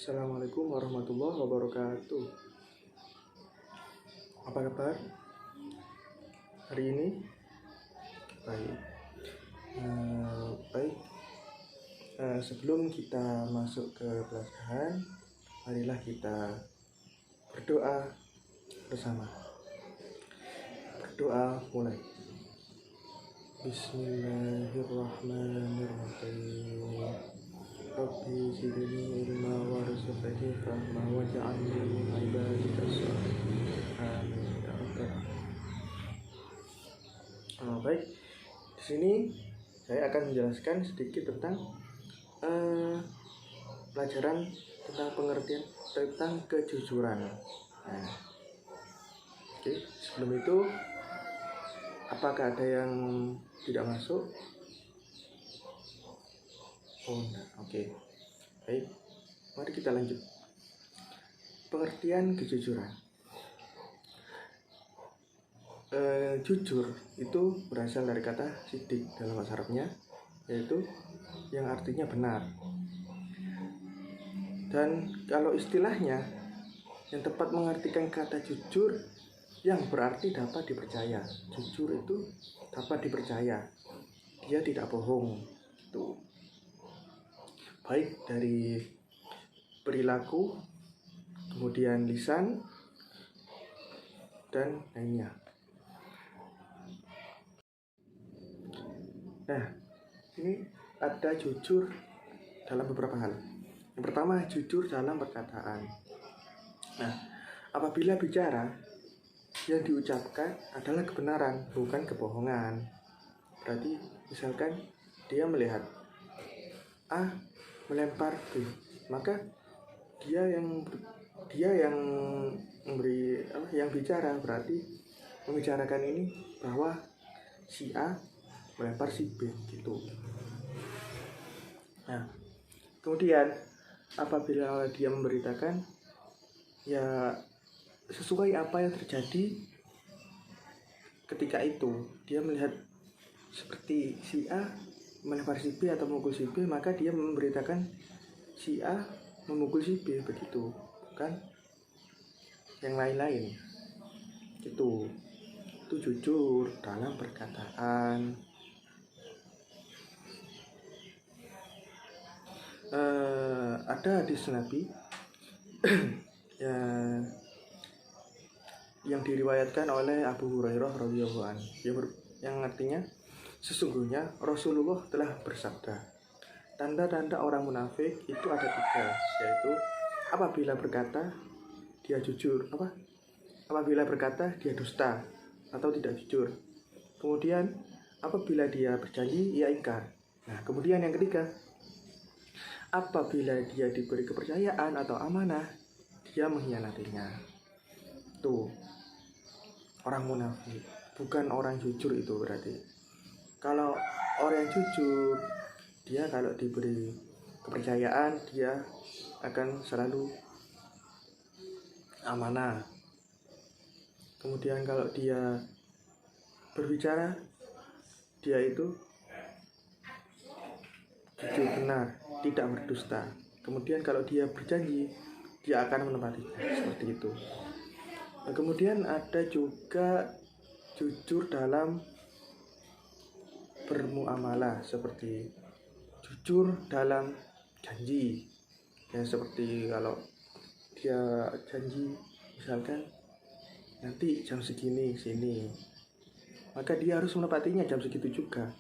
Assalamualaikum warahmatullahi wabarakatuh. Apa kabar hari ini? Baik. Baik. Sebelum kita masuk ke pelajaran, marilah kita berdoa bersama. Berdoa mulai. Bismillahirrahmanirrahim. Rabbi zidni ilma warzuqni fahma waj'alni min ibadikas sholihin. Amin ya rabbal alamin. Baik. Di sini saya akan menjelaskan sedikit tentang pelajaran tentang pengertian tentang kejujuran. Oke, sebelum itu apakah ada yang tidak masuk? Oh, enggak. Oke. Baik. Mari kita lanjut. Pengertian kejujuran. Jujur itu berasal dari kata sidik dalam bahasa Arabnya, yaitu yang artinya benar. Dan kalau istilahnya yang tepat mengartikan kata jujur yang berarti dapat dipercaya. Jujur itu dapat dipercaya. Dia tidak bohong. Itu baik dari perilaku, kemudian lisan, dan lainnya. Nah, ini ada jujur dalam beberapa hal. Yang pertama, jujur dalam perkataan. Nah, apabila bicara, yang diucapkan adalah kebenaran, bukan kebohongan. Berarti, misalkan dia melihat A melempar B, maka dia yang memberi yang bicara berarti membicarakan ini bahwa si A melempar si B gitu. Nah, kemudian apabila dia memberitakan ya sesuai apa yang terjadi ketika itu, dia melihat seperti si A melempar si B atau memukul si B, maka dia memberitakan si A memukul si B, begitu, bukan yang lain-lain. Itu jujur dalam perkataan. Ada hadis Nabi yang diriwayatkan oleh Abu Hurairah radhiyallahu anhu yang artinya sesungguhnya Rasulullah telah bersabda, tanda-tanda orang munafik itu ada 3, yaitu apabila berkata dia jujur, apabila berkata dia dusta atau tidak jujur. Kemudian apabila dia berjanji ia ingkar. Nah, kemudian yang ketiga, apabila dia diberi kepercayaan atau amanah, dia mengkhianatinya. Tuh, orang munafik, bukan orang jujur itu berarti. Kalau orang yang jujur, dia kalau diberi kepercayaan, dia akan selalu amanah. Kemudian kalau dia berbicara, dia itu jujur benar, tidak berdusta. Kemudian kalau dia berjanji, dia akan menepatinya, seperti itu. Nah, kemudian ada juga jujur dalam bermuamalah, seperti jujur dalam janji. Ya, seperti kalau dia janji misalkan nanti jam segini sini, maka dia harus menepatinya jam segitu juga,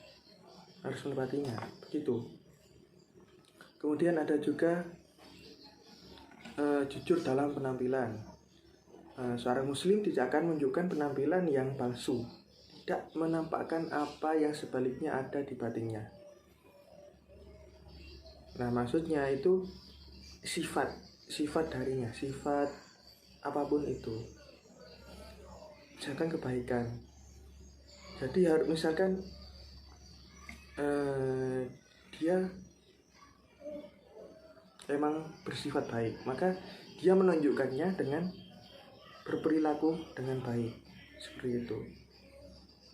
harus menepatinya, begitu. Kemudian ada juga jujur dalam penampilan. Seorang muslim tidak akan menunjukkan penampilan yang palsu, tidak menampakkan apa yang sebaliknya ada di batinnya. Nah, maksudnya itu sifat darinya, sifat apapun itu, misalkan kebaikan. Jadi harus misalkan dia memang bersifat baik, maka dia menunjukkannya dengan berperilaku dengan baik, seperti itu,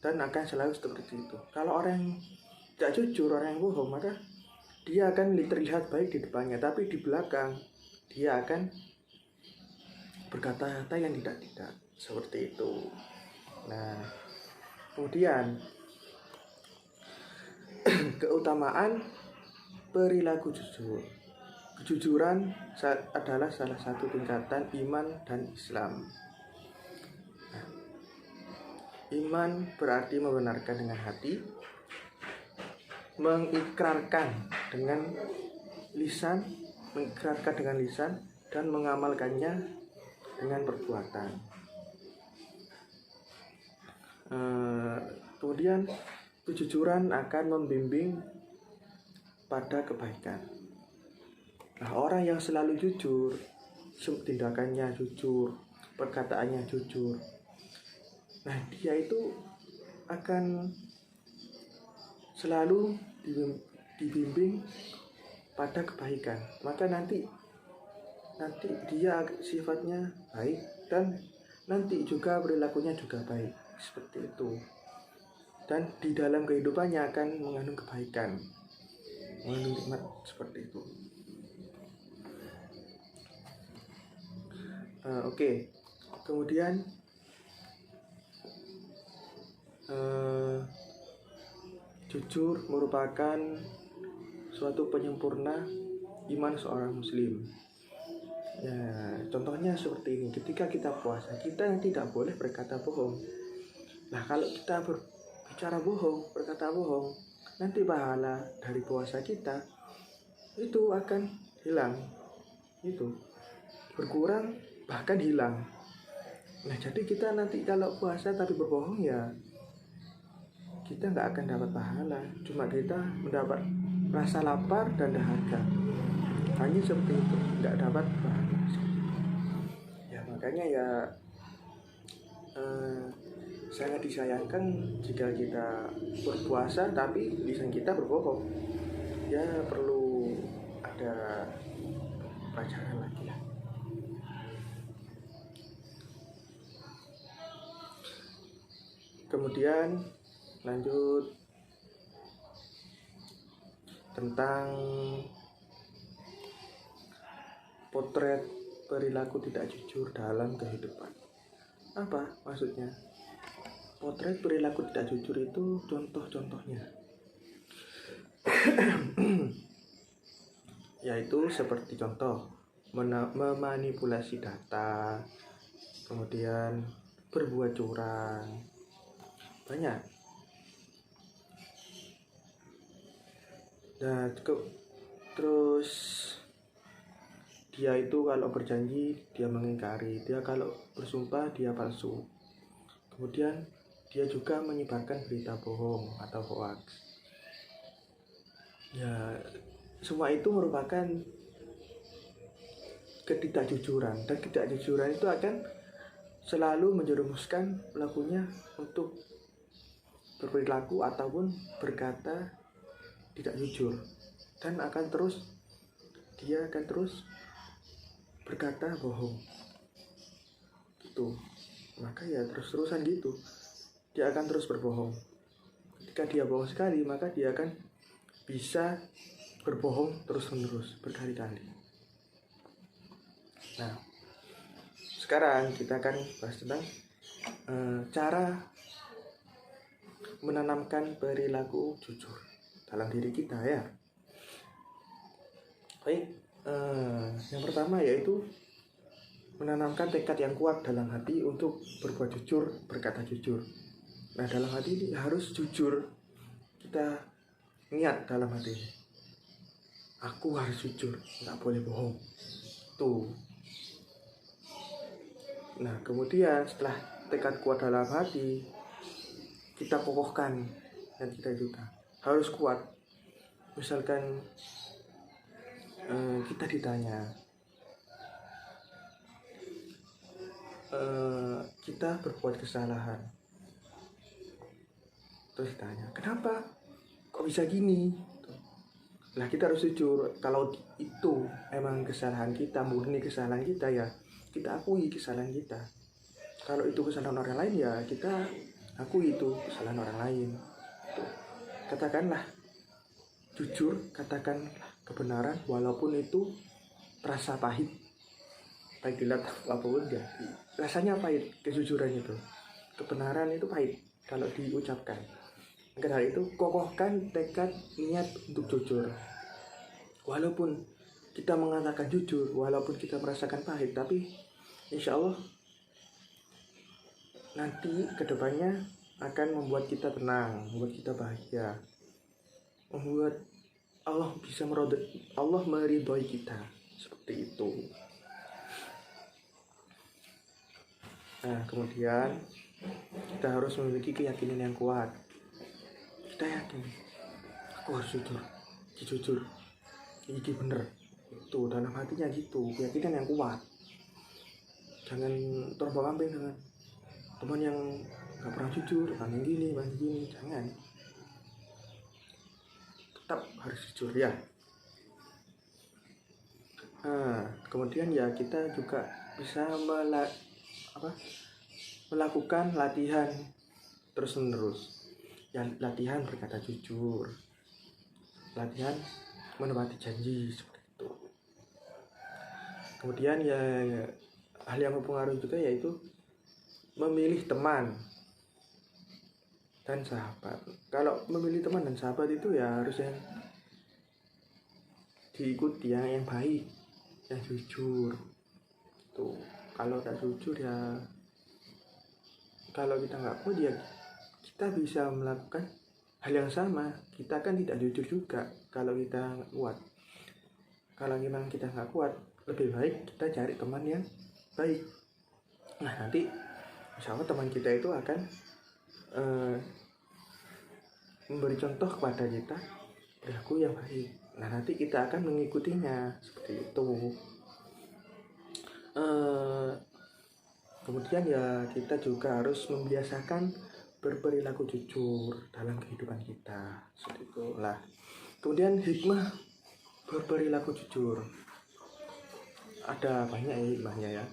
dan akan selalu seperti itu. Kalau orang yang tidak jujur, orang yang bohong, maka dia akan terlihat baik di depannya, tapi di belakang dia akan berkata-kata yang tidak seperti itu. Nah, kemudian keutamaan perilaku jujur. Kejujuran adalah salah satu tingkatan iman dan Islam. Nah, iman berarti membenarkan dengan hati, mengikrarkan dengan lisan, dan mengamalkannya dengan perbuatan. Kemudian kejujuran akan membimbing pada kebaikan. Nah, orang yang selalu jujur, tindakannya jujur, perkataannya jujur, nah dia itu akan selalu dibimbing pada kebaikan. Maka nanti dia sifatnya baik dan nanti juga perilakunya juga baik, seperti itu. Dan di dalam kehidupannya akan mengandung kebaikan, mengandung nikmat, seperti itu. Oke. Kemudian jujur merupakan suatu penyempurna iman seorang muslim. Ya, contohnya seperti ini. Ketika kita puasa, kita tidak boleh berkata bohong. Nah, kalau kita berbicara bohong, berkata bohong, nanti pahala dari puasa kita itu akan hilang. Itu berkurang, bahkan hilang. Nah, jadi kita nanti kalau puasa tapi berbohong, ya kita nggak akan dapat pahala, cuma kita mendapat rasa lapar dan dahaga, hanya seperti itu, nggak dapat pahala. Ya makanya ya sangat disayangkan jika kita berpuasa tapi lisan kita berbohong. Ya perlu ada pelajaran lagi lah. Kemudian lanjut tentang potret perilaku tidak jujur dalam kehidupan. Apa maksudnya? Potret perilaku tidak jujur itu contoh-contohnya yaitu seperti contoh memanipulasi data, kemudian berbuat curang, banyak. Nah, terus dia itu kalau berjanji dia mengingkari, dia kalau bersumpah dia palsu. Kemudian dia juga menyebarkan berita bohong atau hoax. Ya, semua itu merupakan ketidakjujuran, dan ketidakjujuran itu akan selalu menjerumuskan pelakunya untuk berperilaku ataupun berkata tidak jujur, dan dia akan terus berkata bohong gitu. Maka ya terus-terusan gitu, dia akan terus berbohong. Ketika dia bohong sekali, maka dia akan bisa berbohong terus-menerus berkali-kali. Nah, sekarang kita akan bahas tentang cara menanamkan perilaku jujur dalam diri kita, ya. Baik, yang pertama yaitu menanamkan tekad yang kuat dalam hati untuk berbuat jujur, berkata jujur. Nah, dalam hati ini harus jujur. Kita niat dalam hati ini, aku harus jujur, nggak boleh bohong. Tuh. Nah, kemudian setelah tekad kuat dalam hati, kita kokohkan dan kita juga harus kuat. Misalkan kita ditanya, kita berbuat kesalahan, terus ditanya, kenapa kok bisa gini? Nah, kita harus jujur. Kalau itu emang kesalahan kita, murni kesalahan kita, ya kita akui kesalahan kita. Kalau itu kesalahan orang lain, ya kita akui itu kesalahan orang lain. Katakanlah jujur, katakanlah kebenaran, walaupun itu rasa pahit, baik dilihat apapun ya, rasanya pahit. Kejujuran itu, kebenaran itu pahit kalau diucapkan. Maka dari itu kokohkan tekad niat untuk jujur. Walaupun kita mengatakan jujur, walaupun kita merasakan pahit, tapi insya Allah nanti kedepannya akan membuat kita tenang, membuat kita bahagia, membuat Allah meridhoi kita, seperti itu. Nah, kemudian kita harus memiliki keyakinan yang kuat. Kita yakin, aku harus jujur, ini bener. Itu dalam hatinya gitu, keyakinan yang kuat. Jangan terombang-ambing dengan teman yang gak pernah jujur, banding gini, jangan. Tetap harus jujur ya. Nah, kemudian ya kita juga bisa melakukan latihan terus-menerus. Ya, latihan berkata jujur, latihan menepati janji, seperti itu. Kemudian ya hal yang mempengaruhi juga yaitu memilih teman dan sahabat. Kalau memilih teman dan sahabat itu ya harus yang diikuti, yang baik, yang jujur. Tuh, kalau tak jujur ya, kalau kita nggak kuat ya kita bisa melakukan hal yang sama. Kita kan tidak jujur juga kalau kita nggak kuat. Kalau memang kita nggak kuat, lebih baik kita cari teman yang baik. Nah, nanti insya Allah teman kita itu akan memberi contoh kepada kita perilaku yang baik. Nah, nanti kita akan mengikutinya, seperti itu. Kemudian ya kita juga harus membiasakan berperilaku jujur dalam kehidupan kita, seperti itu lah. Kemudian hikmah berperilaku jujur, ada banyak hikmahnya ya,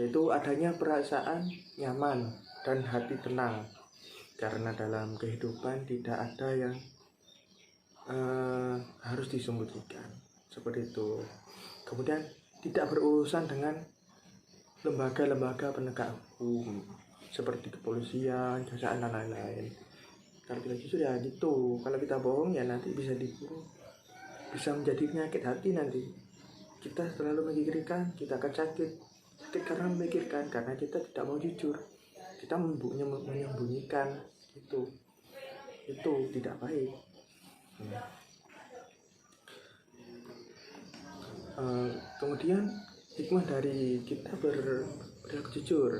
yaitu adanya perasaan nyaman dan hati tenang, karena dalam kehidupan tidak ada yang harus disembunyikan, seperti itu. Kemudian tidak berurusan dengan lembaga-lembaga penegak hukum seperti kepolisian, kejaksaan dan lain-lain. Kalau kita jujur ya gitu. Kalau kita bohong ya nanti bisa dikurung, bisa menjadi penyakit hati nanti. Kita selalu memikirkan, kita akan sakit karena memikirkan, karena kita tidak mau jujur. Kita menyembunyikan itu tidak baik. Kemudian hikmah dari kita berperilaku jujur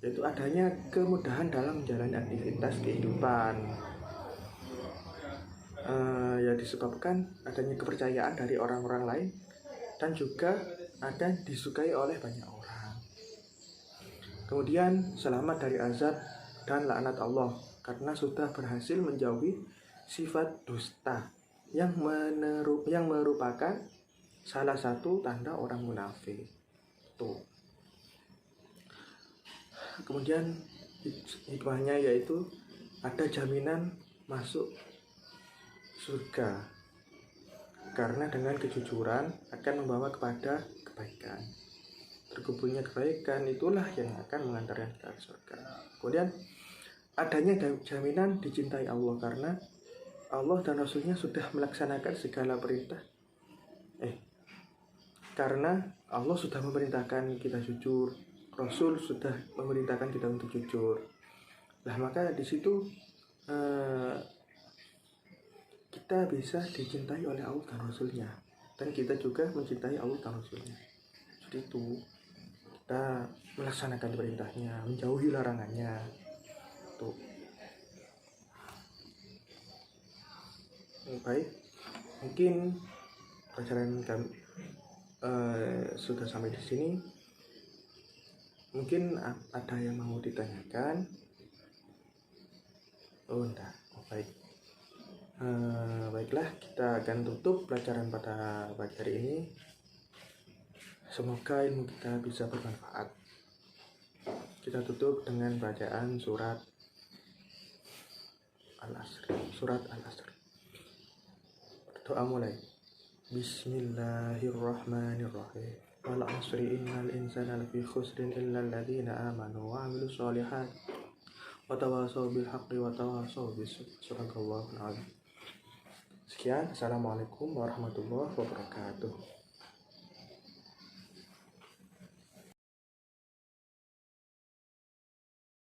yaitu adanya kemudahan dalam menjalani aktivitas kehidupan. Ya disebabkan adanya kepercayaan dari orang-orang lain dan juga akan disukai oleh banyak orang. Kemudian selamat dari azab dan laknat Allah karena sudah berhasil menjauhi sifat dusta yang merupakan salah satu tanda orang munafik. Tuh. Kemudian hikmahnya yaitu ada jaminan masuk surga karena dengan kejujuran akan membawa kepada kebaikan. Terkumpulnya kebaikan itulah yang akan mengantarkan kita ke surga. Kemudian adanya jaminan dicintai Allah karena Allah dan Rasulnya sudah melaksanakan segala perintah. Karena Allah sudah memerintahkan kita jujur, Rasul sudah memerintahkan kita untuk jujur. Nah, maka di situ kita bisa dicintai oleh Allah dan Rasulnya, dan kita juga mencintai Allah dan Rasulnya. Jadi itu kita melaksanakan perintahnya, menjauhi larangannya. Tuh. Baik, mungkin pelajaran kami sudah sampai di sini. Mungkin ada yang mau ditanyakan. Baik. Baiklah, kita akan tutup pelajaran pada pagi hari ini. Semoga ilmu kita bisa bermanfaat. Kita tutup dengan bacaan surat Al-Asr. Doa mulai. Bismillahirrahmanirrahim. Wal 'asri innal insana lafi khusrin illa alladziina aamanu wa 'amilus shalihaat wa tawashaw bil haqqi wa tawashaw bis sabr. Shadaqallahul 'azim. Sekian, assalamualaikum warahmatullahi wabarakatuh.